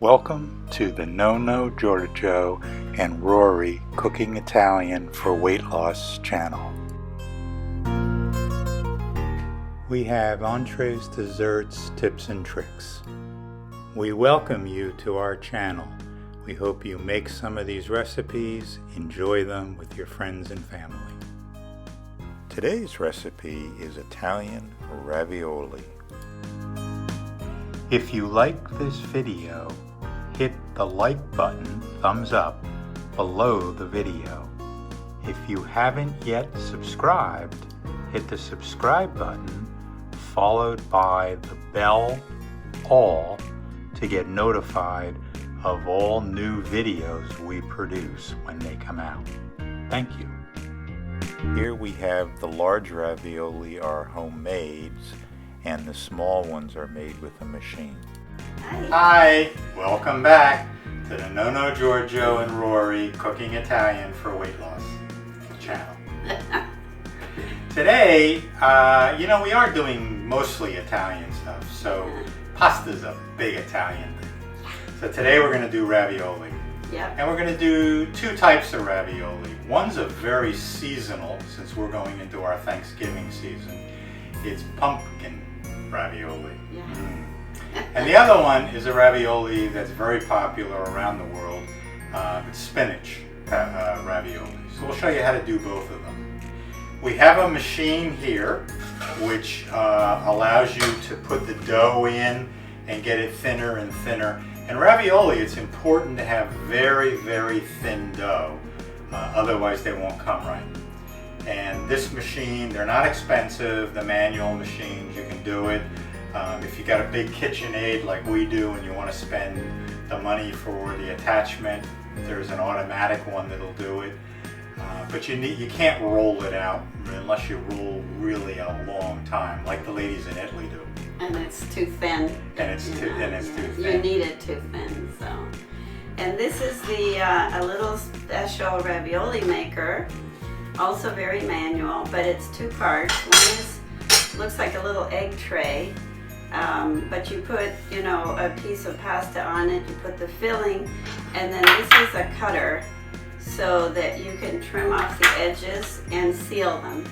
Welcome to the Nonno Giorgio and Rory Cooking Italian for Weight Loss channel. We have entrees, desserts, tips and tricks. We welcome you to our channel. We hope you make some of these recipes, enjoy them with your friends and family. Today's recipe is Italian ravioli. If you like this video, hit the like button, thumbs up, below the video. If you haven't yet subscribed, hit the subscribe button, followed by the bell all to get notified of all new videos we produce when they come out. Thank you. Here we have the large ravioli are homemades, and the small ones are made with a machine. Hi, welcome back to the Nonno Giorgio and Rory Cooking Italian for Weight Loss channel. Today, we are doing mostly Italian stuff, so pasta's a big Italian thing. So today we're going to do ravioli. Yep. And we're going to do two types of ravioli. One's a very seasonal, since we're going into our Thanksgiving season. It's pumpkin ravioli. Yeah. And the other one is a ravioli that's very popular around the world. It's spinach ravioli. So we'll show you how to do both of them. We have a machine here which allows you to put the dough in and get it thinner and thinner. In ravioli, it's important to have very, very thin dough. Otherwise they won't come right. And this machine, they're not expensive. The manual machines, you can do it. If you got a big KitchenAid like we do and you want to spend the money for the attachment, there's an automatic one that'll do it. But you can't roll it out unless you roll really a long time, like the ladies in Italy do. And it's too thin. And it's too thin. You need it too thin, so. And this is a little special ravioli maker, also very manual, but it's two parts. One looks like a little egg tray. But you put, a piece of pasta on it, you put the filling, and then this is a cutter so that you can trim off the edges and seal them.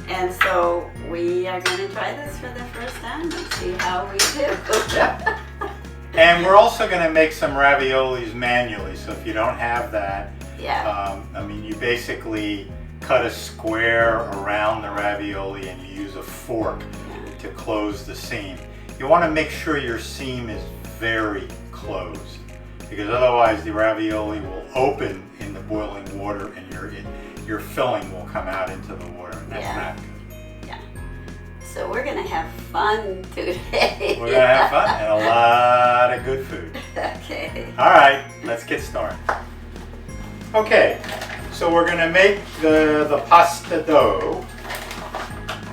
And so we are going to try this for the first time and see how we do. Yeah. And we're also going to make some raviolis manually, so if you don't have that, you basically cut a square around the ravioli and you use a fork to close the seam. You want to make sure your seam is very closed, because otherwise the ravioli will open in the boiling water and your filling will come out into the water, and that's not good. Yeah. So we're going to have fun today. We're going to have fun and a lot of good food. Okay. All right, let's get started. Okay, so we're going to make the pasta dough,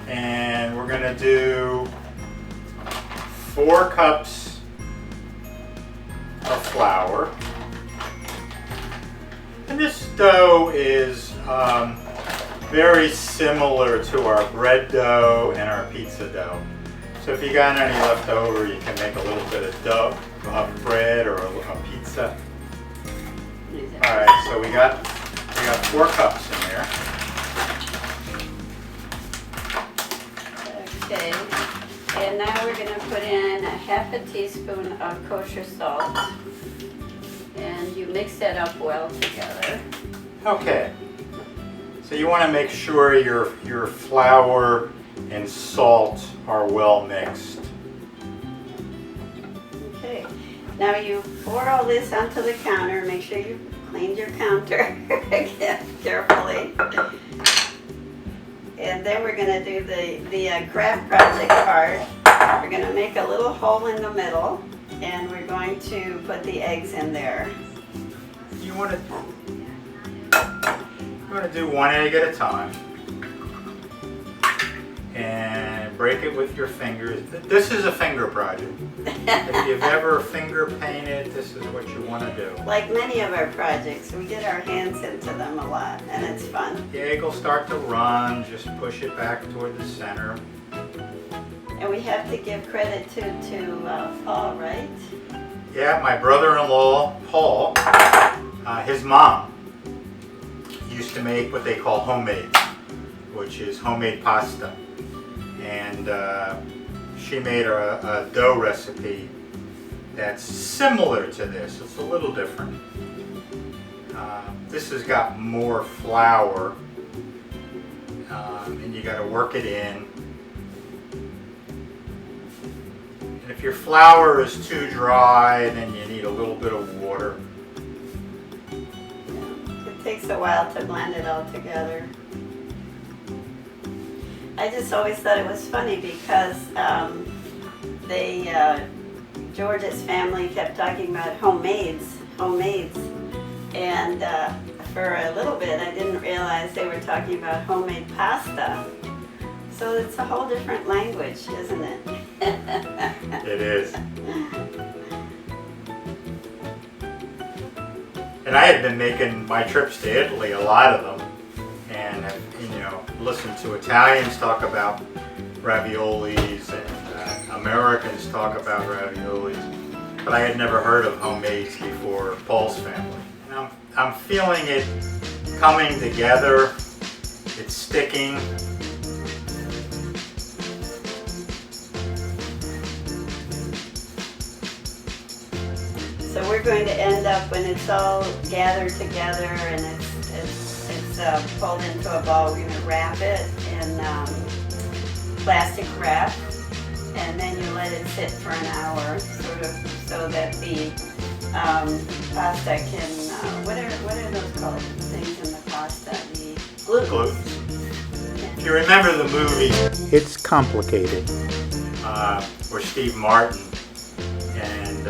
and we're going to do 4 cups of flour. And this dough is very similar to our bread dough and our pizza dough. So if you got any left over, you can make a little bit of dough, of bread, or a pizza. All right, so we got 4 cups in there. Okay. And now we're going to put in a half a teaspoon of kosher salt, and you mix that up well together. Okay, so you want to make sure your flour and salt are well mixed. Okay, now you pour all this onto the counter. Make sure you cleaned your counter carefully. And then we're going to do the craft project part. We're going to make a little hole in the middle, and we're going to put the eggs in there. You want to do one egg at a time, and break it with your fingers. This is a finger project. If you've ever finger painted, this is what you want to do. Like many of our projects, we get our hands into them a lot, and it's fun. The egg will start to run. Just push it back toward the center. And we have to give credit to Paul, right? Yeah, my brother-in-law, Paul, his mom used to make what they call homemade, which is homemade pasta. And she made a dough recipe that's similar to this. It's a little different. This has got more flour, and you got to work it in. And if your flour is too dry, then you need a little bit of water. It takes a while to blend it all together. I just always thought it was funny because George's family kept talking about homemades, and for a little bit I didn't realize they were talking about homemade pasta. So it's a whole different language, isn't it? It is. And I had been making my trips to Italy, a lot of them, and have, listened to Italians talk about raviolis and Americans talk about raviolis, but I had never heard of homemades before Paul's family. And I'm feeling it coming together. It's sticking. So we're going to end up, when it's all gathered together and it's pulled into a ball, we're going to wrap it in plastic wrap, and then you let it sit for an hour, sort of, so that the pasta can, what are those called, things in the pasta? The gluten. If you remember the movie It's Complicated, where Steve Martin and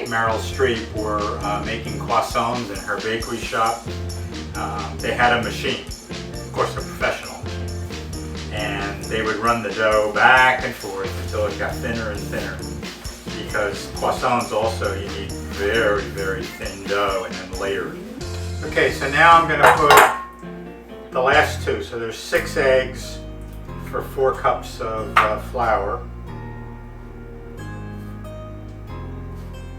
Meryl Streep were making croissants in her bakery shop. They had a machine, of course a professional machine, and they would run the dough back and forth until it got thinner and thinner, because croissants also you need very, very thin dough and then layered. Okay, so now I'm going to put the last two. So there's 6 eggs for 4 cups of flour.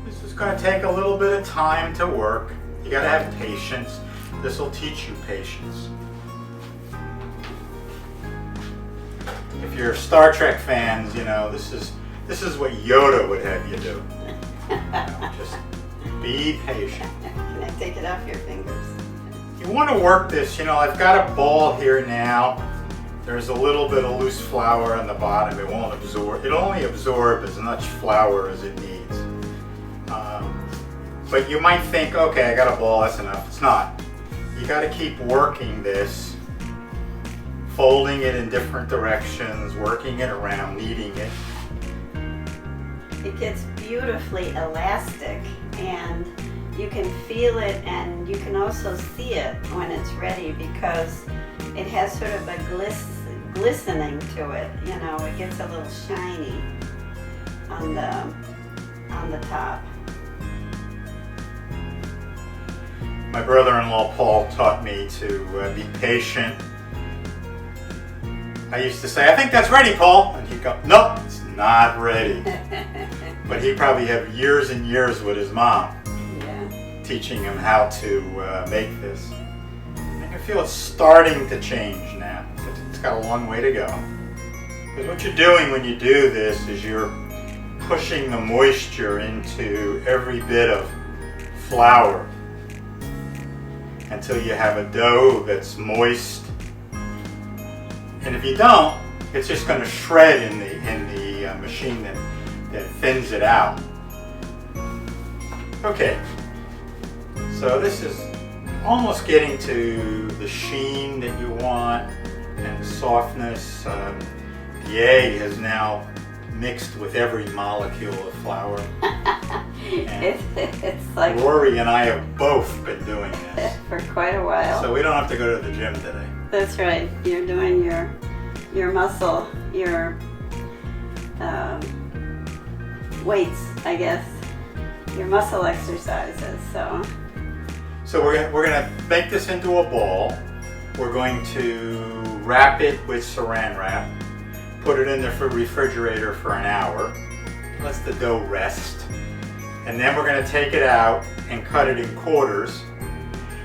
This is going to take a little bit of time to work. You got to have patience. This will teach you patience. If you're Star Trek fans, this is what Yoda would have you do. Just be patient. Can I take it off your fingers? You want to work this, I've got a ball here now. There's a little bit of loose flour on the bottom. It won't absorb. It'll only absorb as much flour as it needs. But you might think, okay, I got a ball, that's enough. It's not. You got to keep working this, folding it in different directions, working it around, kneading it. It gets beautifully elastic, and you can feel it, and you can also see it when it's ready, because it has sort of a glistening to it. It gets a little shiny on the top. My brother-in-law Paul taught me to be patient. I used to say, I think that's ready, Paul. And he'd go, nope, it's not ready. But he probably had years and years with his mom, teaching him how to make this. I can feel it's starting to change now. It's got a long way to go. Because what you're doing when you do this is you're pushing the moisture into every bit of flour until you have a dough that's moist. And if you don't, it's just going to shred in the machine that thins it out. Okay, so this is almost getting to the sheen that you want and the softness. The egg has now mixed with every molecule of flour. It's like Rory and I have both been doing this for quite a while. So we don't have to go to the gym today. That's right. You're doing your muscle, your weights, I guess, your muscle exercises. So we're gonna make this into a ball. We're going to wrap it with saran wrap, put it in the refrigerator for an hour, lets the dough rest. And then we're going to take it out and cut it in quarters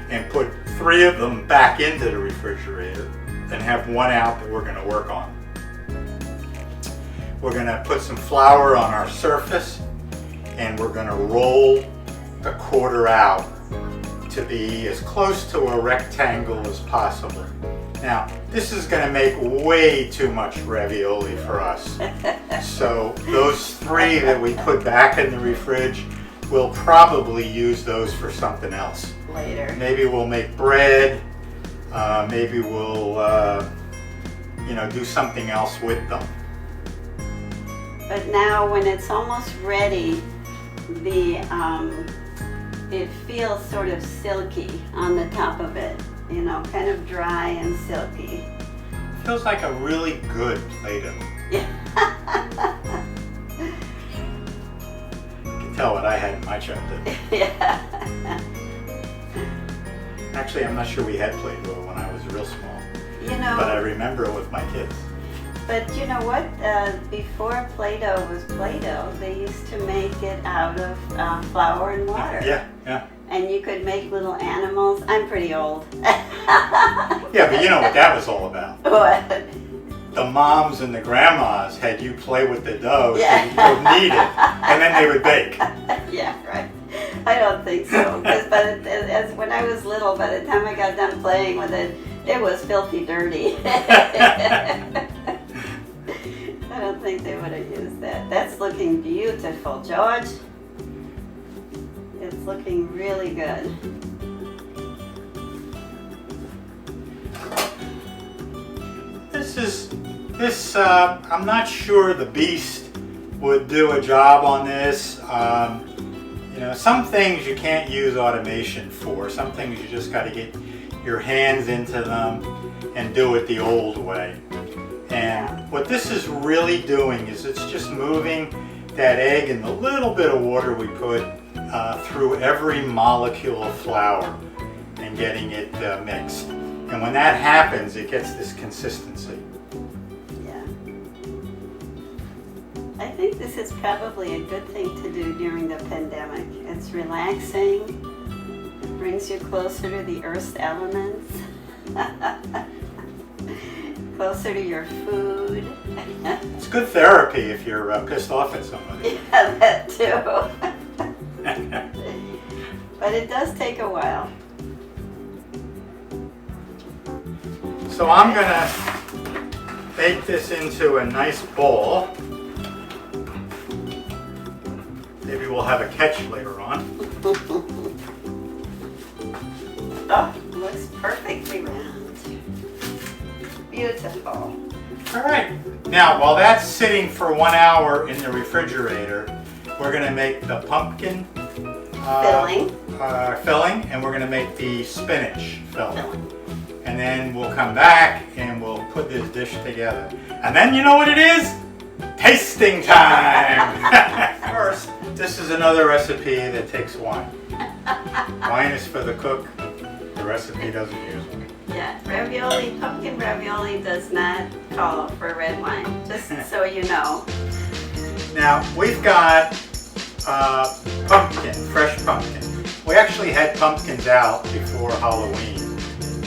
and put 3 of them back into the refrigerator and have 1 out that we're going to work on. We're going to put some flour on our surface and we're going to roll the quarter out to be as close to a rectangle as possible. Now, this is going to make way too much ravioli for us. So those 3 that we put back in the fridge, we'll probably use those for something else. Later. Maybe we'll make bread. Maybe we'll, do something else with them. But now when it's almost ready, it feels sort of silky on the top of it. Kind of dry and silky. Feels like a really good Play-Doh. Yeah. You can tell what I had in my childhood. Yeah. Actually, I'm not sure we had Play-Doh when I was real small. But I remember it with my kids. But you know what? Before Play-Doh was Play-Doh, they used to make it out of flour and water. Yeah. And you could make little animals. I'm pretty old. Yeah, but you know what that was all about. What? The moms and the grandmas had you play with the dough so Yeah. you could knead it, and then they would bake. Yeah, right. I don't think so. Because as when I was little, by the time I got done playing with it, it was filthy dirty. I don't think they would have used that. That's looking beautiful, George. It's looking really good. I'm not sure the Beast would do a job on this. Some things you can't use automation for. Some things you just got to get your hands into them and do it the old way. And what this is really doing is it's just moving that egg and the little bit of water we put through every molecule of flour and getting it mixed. And when that happens, it gets this consistency. Yeah. I think this is probably a good thing to do during the pandemic. It's relaxing. It brings you closer to the earth's elements. Closer to your food. It's good therapy if you're pissed off at somebody. Yeah, that too. But it does take a while. So I'm going to make this into a nice ball. Maybe we'll have a catch later on. Oh, looks perfectly round. Beautiful. All right. Now, while that's sitting for 1 hour in the refrigerator, we're going to make the pumpkin filling, and we're going to make the spinach filling. And then we'll come back and we'll put this dish together. And then you know what it is? Tasting time! First, this is another recipe that takes wine. Wine is for the cook. The recipe doesn't use one. Yeah, ravioli, pumpkin ravioli does not call for red wine, just so you know. Now, we've got pumpkin, fresh pumpkin. We actually had pumpkins out before Halloween,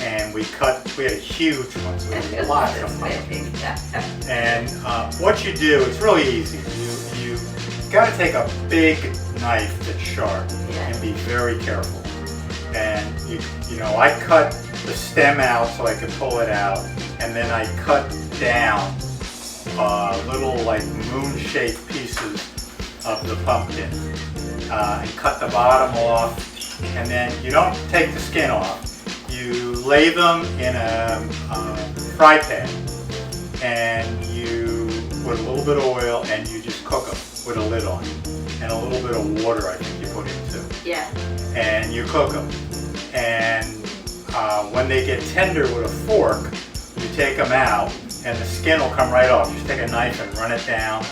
and we had a huge one, so we had lots of pumpkins. And what you do, it's really easy. You got to take a big knife that's sharp and be very careful. And I cut the stem out so I could pull it out, and then I cut down little like moon-shaped pieces of the pumpkin and cut the bottom off, and then you don't take the skin off. You lay them in a fry pan, and you put a little bit of oil, and you just cook them with a lid on, and a little bit of water I think you put in too. Yeah. And you cook them, and when they get tender with a fork, you take them out, and the skin will come right off. Just take a knife and run it down,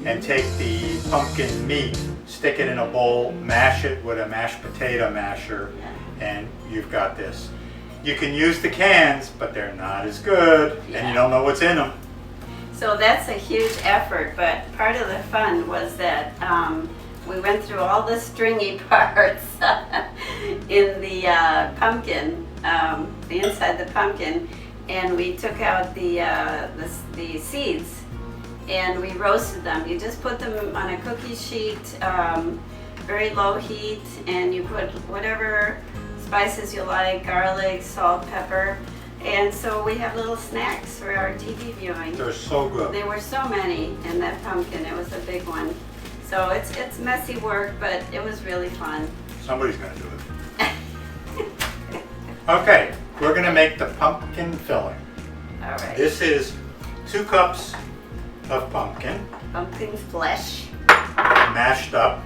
and take the pumpkin meat, stick it in a bowl, mash it with a mashed potato masher, and you've got this. You can use the cans, but they're not as good, and you don't know what's in them. So that's a huge effort, but part of the fun was that we went through all the stringy parts in the pumpkin, the inside the pumpkin, and we took out the seeds and we roasted them. You just put them on a cookie sheet, very low heat, and you put whatever spices you like, garlic, salt, pepper. And so we have little snacks for our TV viewing. They're so good. There were so many in that pumpkin. It was a big one. So it's messy work, but it was really fun. Somebody's gonna do it. Okay, we're gonna make the pumpkin filling. All right. This is 2 cups of pumpkin, Pumpkin flesh. mashed up.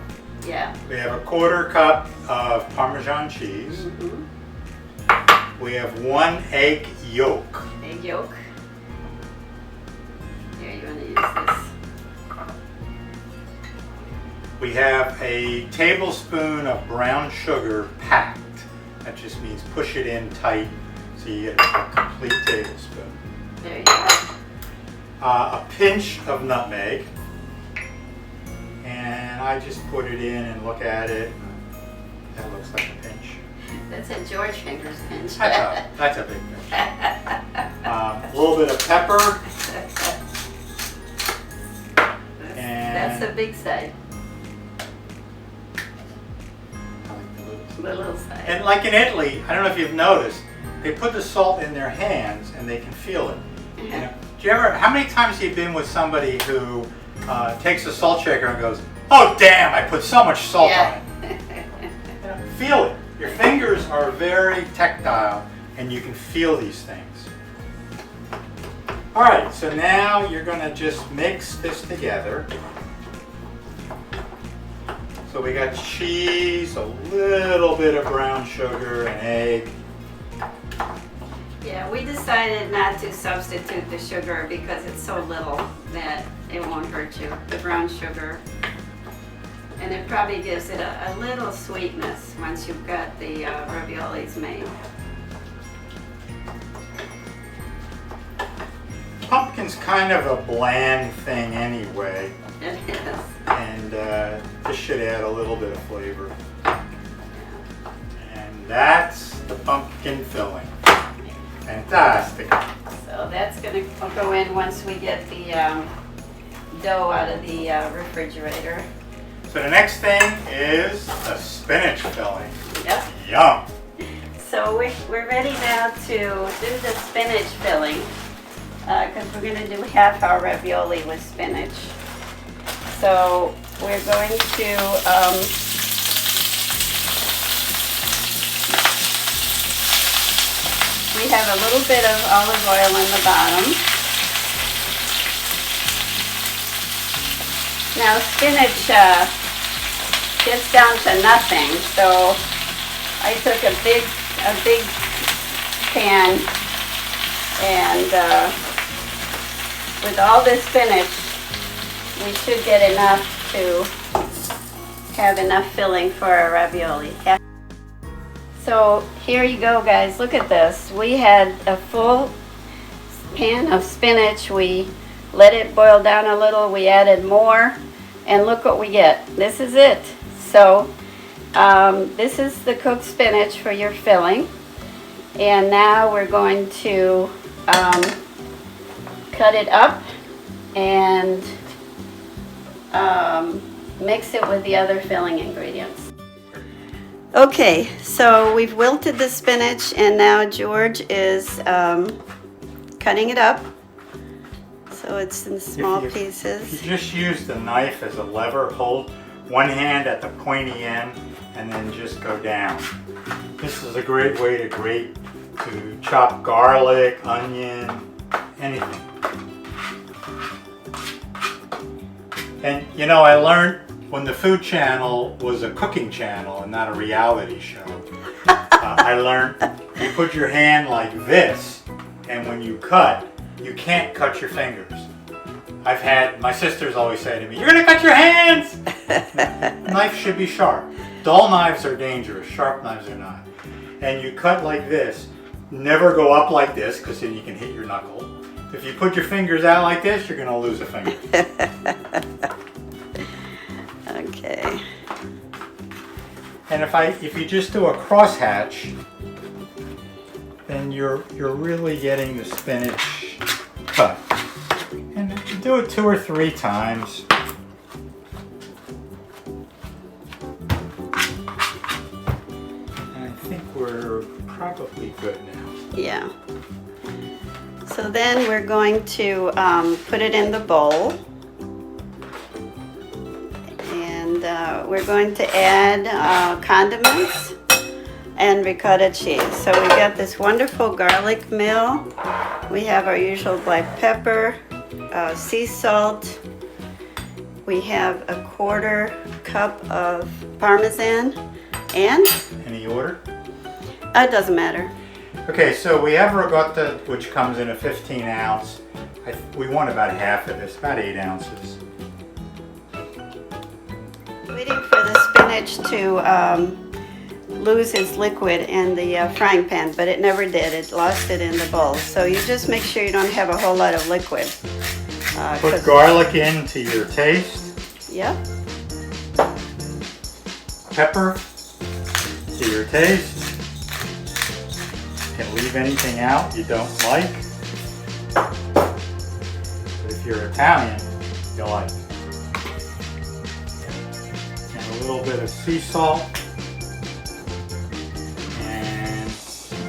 Yeah. We have a 1/4 cup of Parmesan cheese. Mm-hmm. We have 1 egg yolk. Egg yolk. Here, you want to use this? We have a tablespoon of brown sugar packed. That just means push it in tight so you get a complete tablespoon. There you go. A pinch of nutmeg. And I just put it in and look at it. That looks like a pinch. That's a George Fingers pinch. That's a big pinch. A little bit of pepper. That's the big side. The little side. And like in Italy, I don't know if you've noticed, they put the salt in their hands and they can feel it. You know, do you ever? How many times have you been with somebody who takes a salt shaker and goes, "Oh damn! I put so much salt on it." You know, feel it. Your fingers are very tactile, and you can feel these things. All right. So now you're going to just mix this together. So we got cheese, a little bit of brown sugar, an egg. Yeah, we decided not to substitute the sugar because it's so little that it won't hurt you, the brown sugar. And it probably gives it a little sweetness once you've got the raviolis made. Pumpkin's kind of a bland thing anyway. It is. And this should add a little bit of flavor. And that's the pumpkin filling. Fantastic. So that's going to go in once we get the dough out of the refrigerator. So the next thing is the spinach filling. Yep. Yum. So we're ready now to do the spinach filling because we're going to do half our ravioli with spinach. So we're going to we have a little bit of olive oil in the bottom. Now spinach gets down to nothing, so I took a big pan and with all this spinach we should get enough to have enough filling for our ravioli. So here you go, guys, look at this. We had a full pan of spinach. We let it boil down a little, we added more, and look what we get. This is it. So this is the cooked spinach for your filling. And now we're going to cut it up and mix it with the other filling ingredients. Okay, so we've wilted the spinach and now George is cutting it up. So it's in small pieces. You just use the knife as a lever, hold one hand at the pointy end and then just go down. This is a great way to chop garlic, onion, anything. And you know, I learned when the Food Channel was a cooking channel and not a reality show, I learned you put your hand like this, and when you cut, you can't cut your fingers. I've had, my sisters always say to me, "You're gonna cut your hands!" The knife should be sharp. Dull knives are dangerous, sharp knives are not. And you cut like this, never go up like this, because then you can hit your knuckle. If you put your fingers out like this, you're gonna lose a finger. Okay. And if you just do a crosshatch, then you're really getting the spinach cut. And if you do it 2 or 3 times, and I think we're probably good now. Yeah. So then we're going to put it in the bowl. And we're going to add condiments and ricotta cheese. So we got this wonderful garlic mill. We have our usual black pepper, sea salt. We have a 1/4 cup of Parmesan and? Any order? It doesn't matter. Okay, so we have ricotta, which comes in a 15 ounce. We want about half of this, about 8 ounces. Waiting for the spinach to lose its liquid in the frying pan, but it never did. It lost it in the bowl. So you just make sure you don't have a whole lot of liquid. Put garlic in to your taste. Yep. Pepper to your taste. You can leave anything out you don't like. But if you're Italian, you'll like it. And a little bit of sea salt. And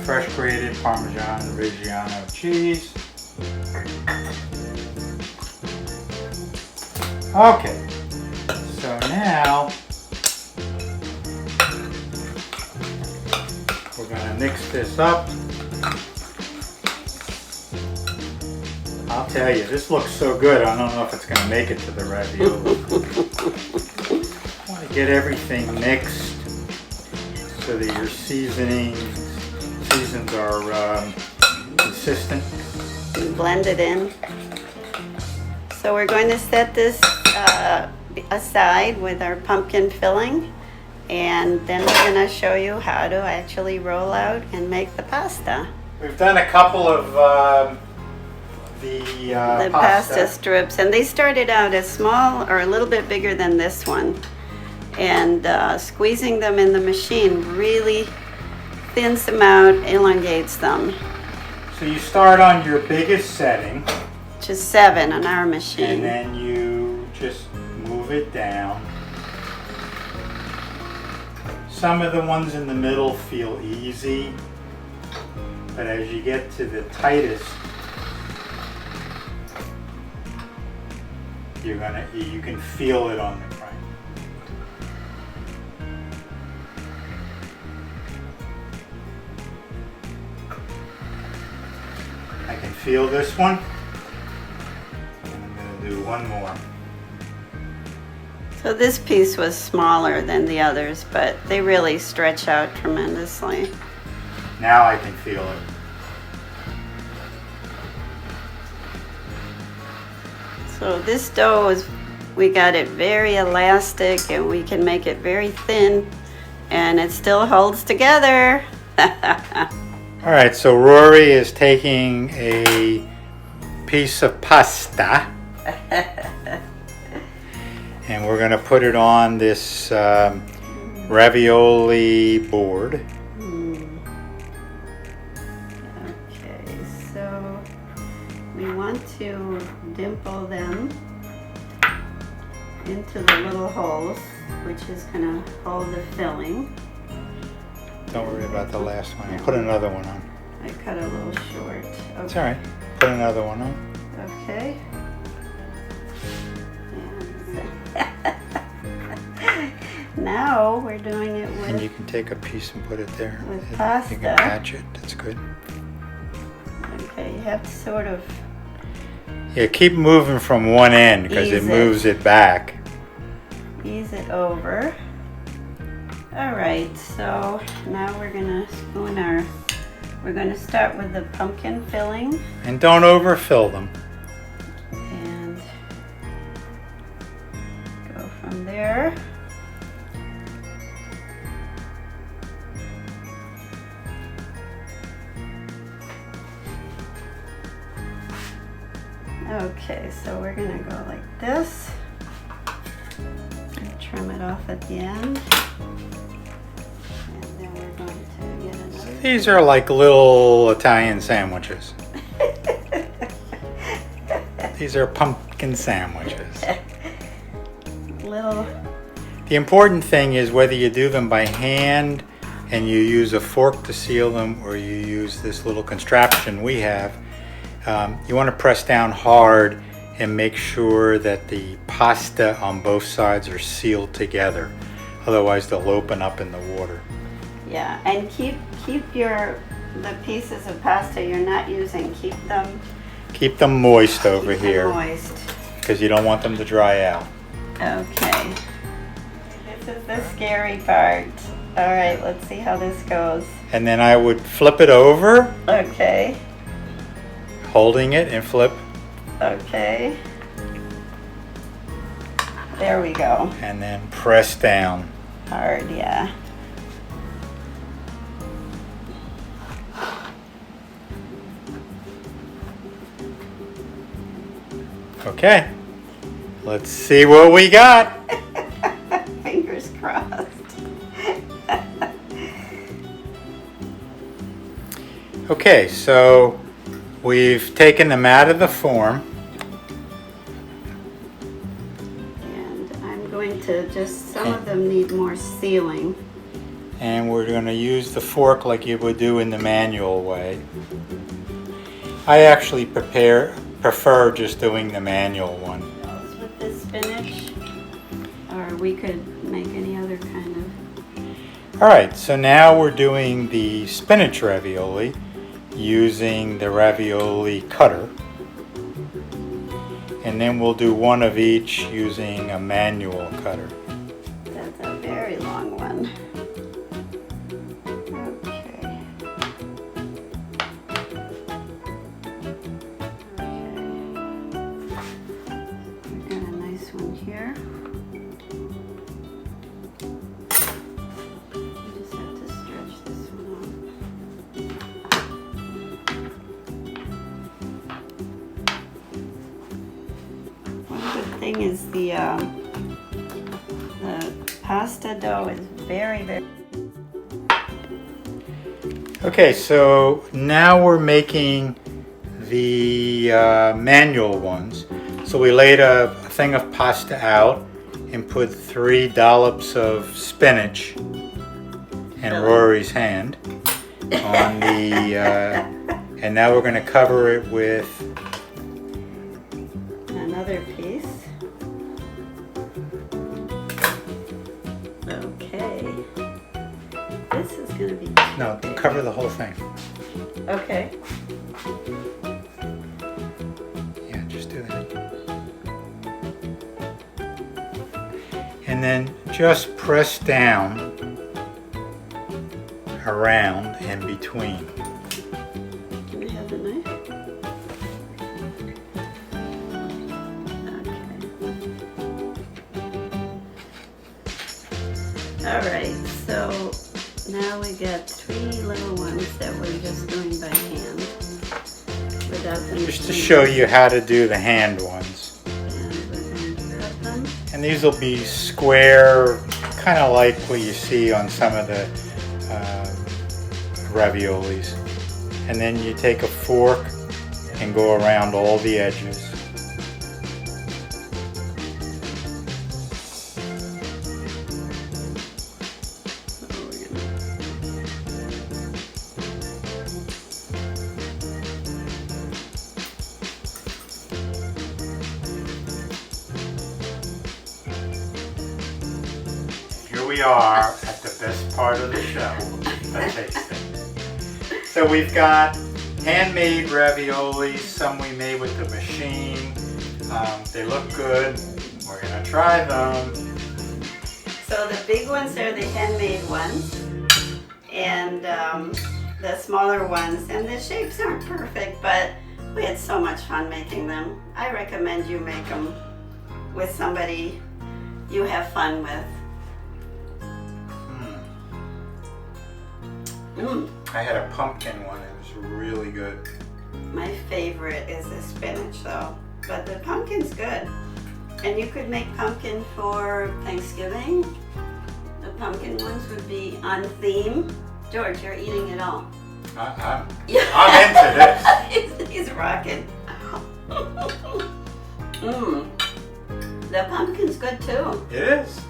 fresh grated Parmesan Reggiano cheese. Okay, so now we're going to mix this up. I'll tell you, this looks so good, I don't know if it's going to make it to the ravioli. I want to get everything mixed so that your seasons are consistent. Blend it in. So we're going to set this aside with our pumpkin filling, and then we're going to show you how to actually roll out and make the pasta. We've done a couple of the pasta strips, and they started out as small or a little bit bigger than this one, and squeezing them in the machine really thins them out, elongates them. So you start on your biggest setting, which is 7 on our machine, and then you just move it down. Some of the ones in the middle feel easy, but as you get to the tightest, you can feel it on the crank. I can feel this one. I'm going to do one more. So this piece was smaller than the others, but they really stretch out tremendously. Now I can feel it. So this dough we got it very elastic, and we can make it very thin, and it still holds together. All right, so Rory is taking a piece of pasta and we're going to put it on this ravioli board. Okay, so we want to dimple them into the little holes, which is going to hold the filling. Don't worry about the last one. Put another one on. I cut a little short. Okay. It's all right. Put another one on. Okay. Now we're doing it with... And you can take a piece and put it there. With pasta. You can patch it. That's good. Okay, you have to sort of... Yeah, keep moving from one end because it moves it back. Ease it over. All right, so now we're gonna spoon we're gonna start with the pumpkin filling. And don't overfill them. And go from there. Okay, so we're gonna go like this. And trim it off at the end. And then we're going to get another. These are like little Italian sandwiches. These are pumpkin sandwiches. Little. The important thing is whether you do them by hand and you use a fork to seal them, or you use this little contraption we have, you want to press down hard and make sure that the pasta on both sides are sealed together. Otherwise they'll open up in the water. Yeah, and keep the pieces of pasta you're not using, keep them Moist over here, moist. because you don't want them to dry out. Okay. This is the scary part. All right, let's see how this goes. And then I would flip it over, Okay. holding it, and flip, Okay. There we go. and then press down. Hard, yeah. Okay, let's see what we got. Fingers crossed. Okay, so we've taken them out of the form. And I'm going to just, some of them need more sealing. And we're going to use the fork like you would do in the manual way. I actually prefer just doing the manual one. With the spinach, or we could make any other kind of. Alright, so now we're doing the spinach ravioli using the ravioli cutter. And then we'll do one of each using a manual cutter. That's a very long one. Okay. We got a nice one here. You just have to stretch this one out. One good thing is the pasta dough is very, very. Okay, so now we're making the manual ones. So we laid a thing of pasta out and put 3 dollops of spinach in Rory's hand on the, and now we're going to cover it with Another piece. Okay. This is going to be. no, cover the whole thing. Okay. Yeah, just do that. And then just press down around and between. Can I have the knife? Okay. All right, so now we got 3 little ones that we're just doing by hand without the Just to machine. show you how to do the hand ones. And we're going to cut them. And these will be square, kind of like what you see on some of the raviolis. And then you take a fork and go around all the edges. Here we are at the best part of the show, the tasting. So we've got handmade raviolis, some we made with the machine. They look good. We're gonna try them. So the big ones are the handmade ones, and the smaller ones, and the shapes aren't perfect, but we had so much fun making them. I recommend you make them with somebody you have fun with. I had a pumpkin one. It was really good. My favorite is the spinach though. but the pumpkin's good. And you could make pumpkin for Thanksgiving. The pumpkin ones would be on theme. George, you're eating it all. I'm into this. He's rocking. The pumpkin's good too. It is.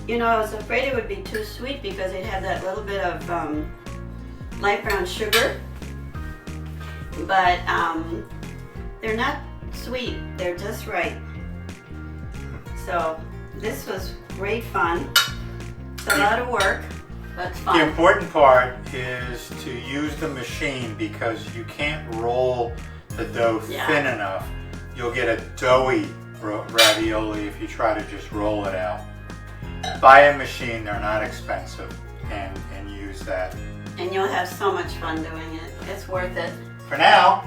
You know, I was afraid it would be too sweet because it had that little bit of light brown sugar. But they're not sweet. They're just right. So this was great fun. It's a lot of work, but it's fun. The important part is to use the machine because you can't roll the dough thin enough. You'll get a doughy ravioli if you try to just roll it out. Buy a machine, they're not expensive, and use that. And you'll have so much fun doing it. It's worth it. For now,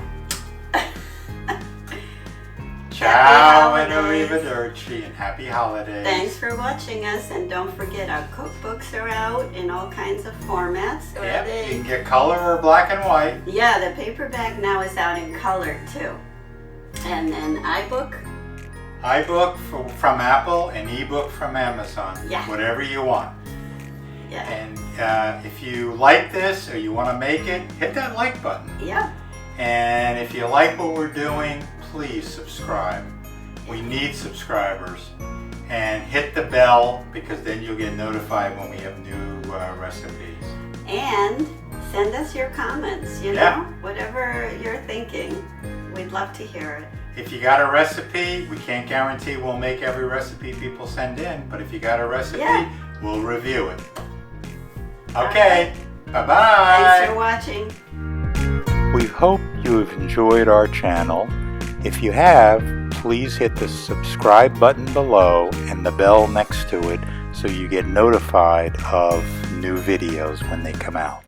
ciao and arrivederci and happy holidays. Thanks for watching us, and don't forget our cookbooks are out in all kinds of formats. Yep, you can get color or black and white. Yeah, the paperback now is out in color too. And then iBook from Apple and ebook from Amazon. Yeah. Whatever you want. Yeah. And if you like this or you want to make it, hit that like button. Yeah. And if you like what we're doing, please subscribe. We need subscribers. And hit the bell because then you'll get notified when we have new recipes. And send us your comments, you know, whatever you're thinking. We'd love to hear it. If you got a recipe, we can't guarantee we'll make every recipe people send in, but if you got a recipe, we'll review it. Okay, bye-bye. Thanks for watching. We hope you have enjoyed our channel. If you have, please hit the subscribe button below and the bell next to it so you get notified of new videos when they come out.